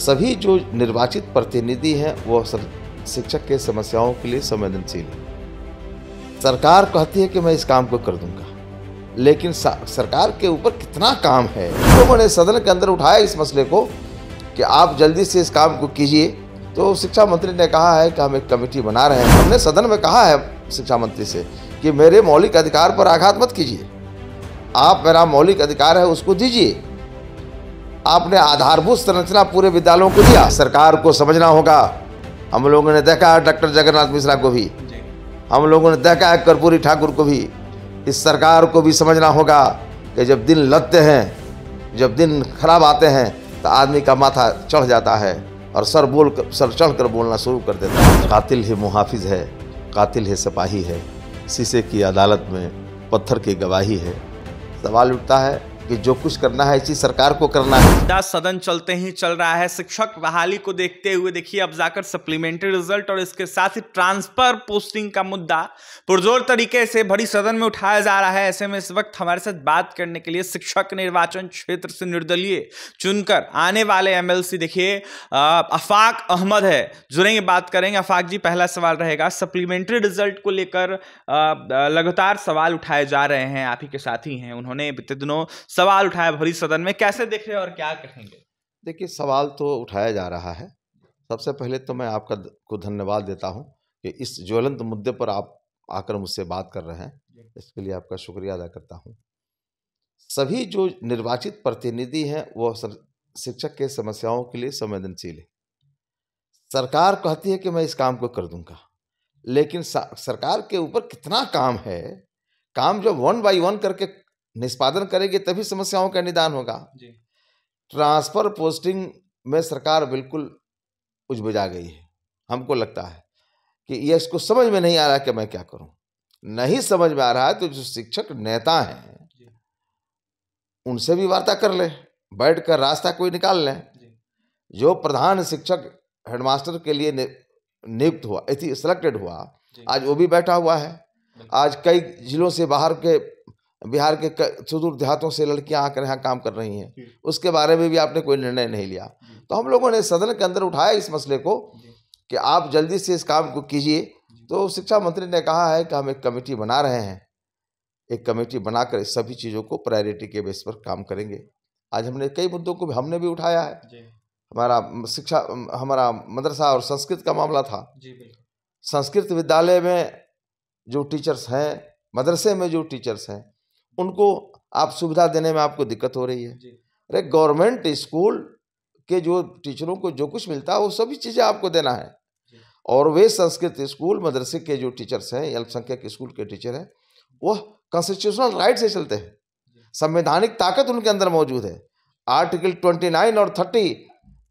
सभी जो निर्वाचित प्रतिनिधि हैं वो शिक्षक के समस्याओं के लिए संवेदनशील है। सरकार कहती है कि मैं इस काम को कर दूंगा, लेकिन सरकार के ऊपर कितना काम है। लोगों ने सदन के अंदर उठाया इस मसले को कि आप जल्दी से इस काम को कीजिए, तो शिक्षा मंत्री ने कहा है कि हम एक कमेटी बना रहे हैं। हमने सदन में कहा है शिक्षा मंत्री से कि मेरे मौलिक अधिकार पर आघात मत कीजिए, आप मेरा मौलिक अधिकार है उसको दीजिए। आपने आधारभूत संरचना पूरे विद्यालयों को दिया, सरकार को समझना होगा। हम लोगों ने देखा है डॉक्टर जगन्नाथ मिश्रा को भी, हम लोगों ने देखा है कर्पूरी ठाकुर को भी। इस सरकार को भी समझना होगा कि जब दिन लगते हैं, जब दिन खराब आते हैं तो आदमी का माथा चढ़ जाता है और सर चढ़ कर बोलना शुरू कर देता है। कातिल ही मुहाफिज है, कातिल ही सिपाही है, शीशे की अदालत में पत्थर की गवाही है। सवाल उठता है कि जो कुछ करना है इसी सरकार को करना है। सदन चलते ही चल रहा है शिक्षक बहाली को देखते हुए। देखिए अब जाकर सप्लीमेंट्री रिजल्ट और इसके साथ ही ट्रांसफर पोस्टिंग का मुद्दा पुरजोर तरीके से बड़ी सदन में उठाया जा रहा है। ऐसे में इस वक्त हमारे साथ बात करने के लिए शिक्षक निर्वाचन क्षेत्र से निर्दलीय चुनकर आने वाले एमएलसी देखिए आफाक अहमद है, जुड़ेंगे, बात करेंगे। आफाक जी, पहला सवाल रहेगा सप्लीमेंट्री रिजल्ट को लेकर लगातार सवाल उठाए जा रहे हैं, आप ही के साथी हैं, उन्होंने बीते दिनों सवाल उठाया भरी सदन में, कैसे देख रहे हैं और क्या कहेंगे? देखिए, सवाल तो उठाया जा रहा है। सबसे पहले तो मैं आपका को धन्यवाद देता हूं कि इस ज्वलंत मुद्दे पर आप आकर मुझसे बात कर रहे हैं, इसके लिए आपका शुक्रिया अदा करता हूं। सभी जो निर्वाचित प्रतिनिधि हैं वो शिक्षक के समस्याओं के लिए संवेदनशील है। सरकार कहती है कि मैं इस काम को कर दूंगा, लेकिन सरकार के ऊपर कितना काम है। काम जब 1 बाय 1 करके निष्पादन करेगी तभी समस्याओं का निदान होगा। ट्रांसफर पोस्टिंग में सरकार बिल्कुल उजबुझा गई है। हमको लगता है कि ये इसको समझ में नहीं आ रहा कि मैं क्या करूं। नहीं समझ में आ रहा है तो जो शिक्षक नेता हैं उनसे भी वार्ता कर ले, बैठकर रास्ता कोई निकाल लें। जो प्रधान शिक्षक हेडमास्टर के लिए नियुक्त हुआ, सिलेक्टेड हुआ, आज वो भी बैठा हुआ है। आज कई जिलों से बिहार के सुदूर देहातों से लड़कियां आकर यहाँ काम कर रही हैं, उसके बारे में भी आपने कोई निर्णय नहीं लिया। तो हम लोगों ने सदन के अंदर उठाया इस मसले को कि आप जल्दी से इस काम को कीजिए, तो शिक्षा मंत्री ने कहा है कि हम एक कमेटी बना रहे हैं। एक कमेटी बनाकर इस सभी चीज़ों को प्रायोरिटी के बेस पर काम करेंगे। आज हमने कई मुद्दों को हमने भी उठाया है। हमारा मदरसा और संस्कृत का मामला था। संस्कृत विद्यालय में जो टीचर्स हैं, मदरसे में जो टीचर्स हैं, उनको आप सुविधा देने में आपको दिक्कत हो रही है। अरे गवर्नमेंट स्कूल के जो टीचरों को जो कुछ मिलता है वो सभी चीज़ें आपको देना है। और वे संस्कृत स्कूल मदरसे के जो टीचर्स हैं, अल्पसंख्यक स्कूल के टीचर हैं, वो कॉन्स्टिट्यूशनल राइट से चलते हैं। संवैधानिक ताकत उनके अंदर मौजूद है। आर्टिकल 29 और 30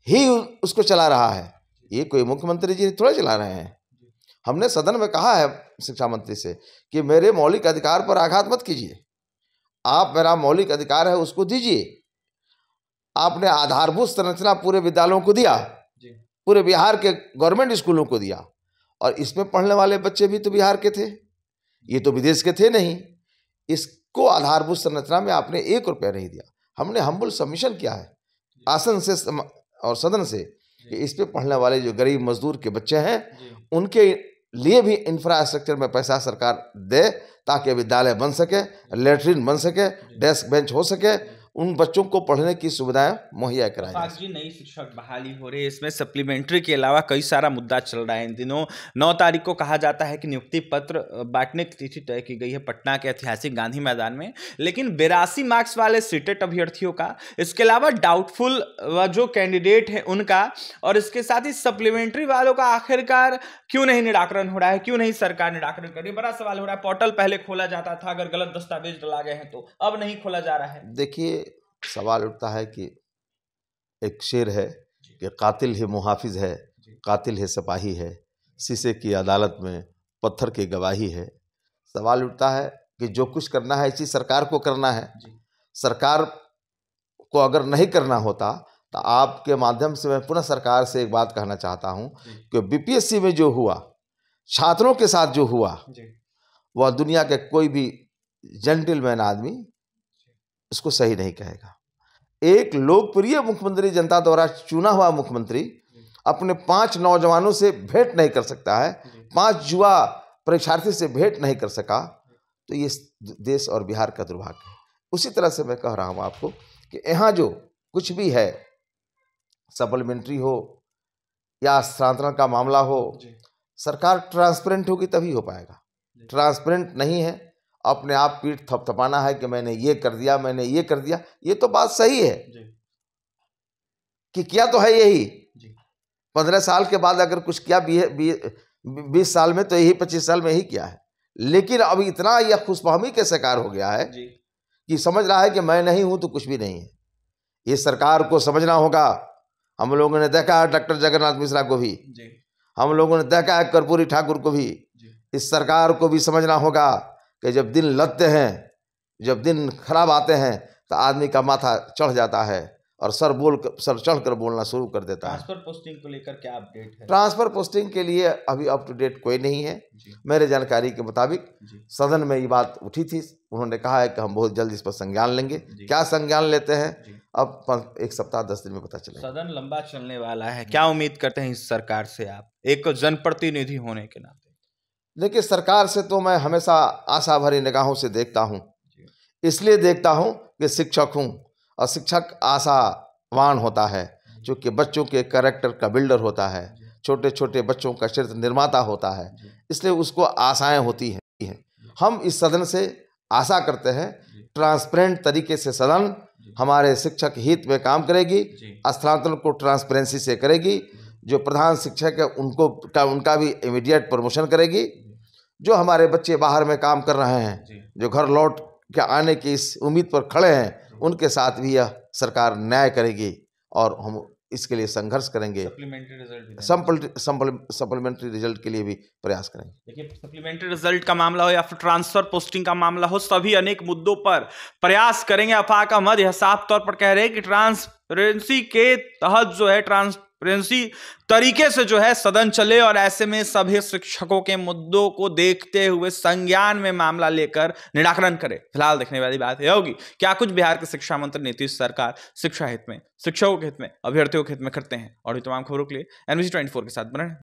ही उसको चला रहा है। ये कोई मुख्यमंत्री जी थोड़ा चला रहे हैं। हमने सदन में कहा है शिक्षा मंत्री से कि मेरे मौलिक अधिकार पर आघात मत कीजिए, आप मेरा मौलिक अधिकार है उसको दीजिए। आपने आधारभूत संरचना पूरे विद्यालयों को दिया, पूरे बिहार के गवर्नमेंट स्कूलों को दिया, और इसमें पढ़ने वाले बच्चे भी तो बिहार के थे, ये तो विदेश के थे नहीं। इसको आधारभूत संरचना में आपने 1 रुपया नहीं दिया। हमने हम्बल सबमिशन किया है आसन से और सदन से कि इस पे पढ़ने वाले जो गरीब मजदूर के बच्चे हैं उनके लिए भी इंफ्रास्ट्रक्चर में पैसा सरकार दे, ताकि विद्यालय बन सके, लैट्रिन बन सके, डेस्क बेंच हो सके, उन बच्चों को पढ़ने की सुविधाएं मुहैया कराएं। आज जी नई शिक्षक बहाली हो रही है, इसमें सप्लीमेंट्री के अलावा कई सारा मुद्दा चल रहा है। इन दिनों 9 तारीख को कहा जाता है कि नियुक्ति पत्र बांटने की तिथि तय की गई है पटना के ऐतिहासिक गांधी मैदान में, लेकिन 82 मार्क्स वाले सीटेट अभ्यर्थियों का, इसके अलावा डाउटफुल जो कैंडिडेट है उनका, और इसके साथ ही सप्लीमेंट्री वालों का आखिरकार क्यों नहीं निराकरण हो रहा है, क्यों नहीं सरकार निराकरण कर रही है? बड़ा सवाल हो रहा है। पोर्टल पहले खोला जाता था, अगर गलत दस्तावेज डला गए हैं तो अब नहीं खोला जा रहा है। देखिए, सवाल उठता है कि एक शेर है कि कातिल ही मुहाफिज है, कातिल ही सिपाही है, शीशे की अदालत में पत्थर की गवाही है। सवाल उठता है कि जो कुछ करना है इसी सरकार को करना है। सरकार को अगर नहीं करना होता तो आपके माध्यम से मैं पुनः सरकार से एक बात कहना चाहता हूं कि बीपीएससी में जो हुआ, छात्रों के साथ जो हुआ, वह दुनिया के कोई भी जेंटलमैन आदमी इसको सही नहीं कहेगा। एक लोकप्रिय मुख्यमंत्री, जनता द्वारा चुना हुआ मुख्यमंत्री अपने 5 नौजवानों से भेंट नहीं कर सकता है, 5 युवा परीक्षार्थी से भेंट नहीं कर सका, तो ये देश और बिहार का दुर्भाग्य है। उसी तरह से मैं कह रहा हूँ आपको कि यहाँ जो कुछ भी है, सप्लीमेंट्री हो या स्थानांतरण का मामला हो, सरकार ट्रांसपेरेंट होगी तभी हो पाएगा। ट्रांसपेरेंट नहीं है, अपने आप पीठ थपथपाना है कि मैंने ये कर दिया, मैंने ये कर दिया। ये तो बात सही है कि किया तो है यही, 15 साल के बाद अगर कुछ किया 20 साल में, तो यही 25 साल में ही किया है। लेकिन अब इतना यह खुशफहमी के शिकार हो गया है कि समझ रहा है कि मैं नहीं हूं तो कुछ भी नहीं है। ये सरकार को समझना होगा। हम लोगों ने देखा है डॉक्टर जगन्नाथ मिश्रा को भी, हम लोगों ने देखा है कर्पूरी ठाकुर को भी। इस सरकार को भी समझना होगा कि जब दिन लगते हैं, जब दिन खराब आते हैं, तो आदमी का माथा चढ़ जाता है और सर चढ़कर बोलना शुरू कर देता है। ट्रांसफर पोस्टिंग को लेकर क्या अपडेट है? ट्रांसफर पोस्टिंग के लिए अभी अप टू डेट कोई नहीं है। मेरे जानकारी के मुताबिक सदन में ये बात उठी थी, उन्होंने कहा है कि हम बहुत जल्द इस पर संज्ञान लेंगे। क्या संज्ञान लेते हैं अब 1 सप्ताह 10 दिन में पता चलेगा। सदन लंबा चलने वाला है, क्या उम्मीद करते हैं इस सरकार से आप, एक जनप्रतिनिधि होने के नाते? देखिए, सरकार से तो मैं हमेशा आशा भरी निगाहों से देखता हूँ। इसलिए देखता हूँ कि शिक्षक हूँ और शिक्षक आशावान होता है, क्योंकि बच्चों के कैरेक्टर का बिल्डर होता है, छोटे छोटे बच्चों का चरित्र निर्माता होता है, इसलिए उसको आशाएं होती हैं। हम इस सदन से आशा करते हैं ट्रांसपेरेंट तरीके से सदन हमारे शिक्षक हित में काम करेगी, स्थानांतरण को ट्रांसपेरेंसी से करेगी, जो प्रधान शिक्षक है उनका भी इमीडिएट प्रमोशन करेगी, जो हमारे बच्चे बाहर में काम कर रहे हैं, जो घर लौट के आने की इस उम्मीद पर खड़े हैं, उनके साथ भी यह सरकार न्याय करेगी और हम इसके लिए संघर्ष करेंगे। सप्लीमेंट्री रिजल्ट के लिए भी प्रयास करेंगे। देखिए, सप्लीमेंट्री रिजल्ट का मामला हो या फिर ट्रांसफर पोस्टिंग का मामला हो, सभी अनेक मुद्दों पर प्रयास करेंगे। आफाक अहमद यह साफ तौर पर कह रहे हैं कि ट्रांसपेरेंसी के तहत जो है, ट्रांसपेरेंसी तरीके से जो है सदन चले और ऐसे में सभी शिक्षकों के मुद्दों को देखते हुए संज्ञान में मामला लेकर निराकरण करे। फिलहाल देखने वाली बात यह होगी क्या कुछ बिहार के शिक्षा मंत्री नीतीश सरकार शिक्षा हित में, शिक्षकों के हित में, अभ्यर्थियों के हित में करते हैं। और भी तमाम खबरों के लिए NBC 24 के साथ बने रहें।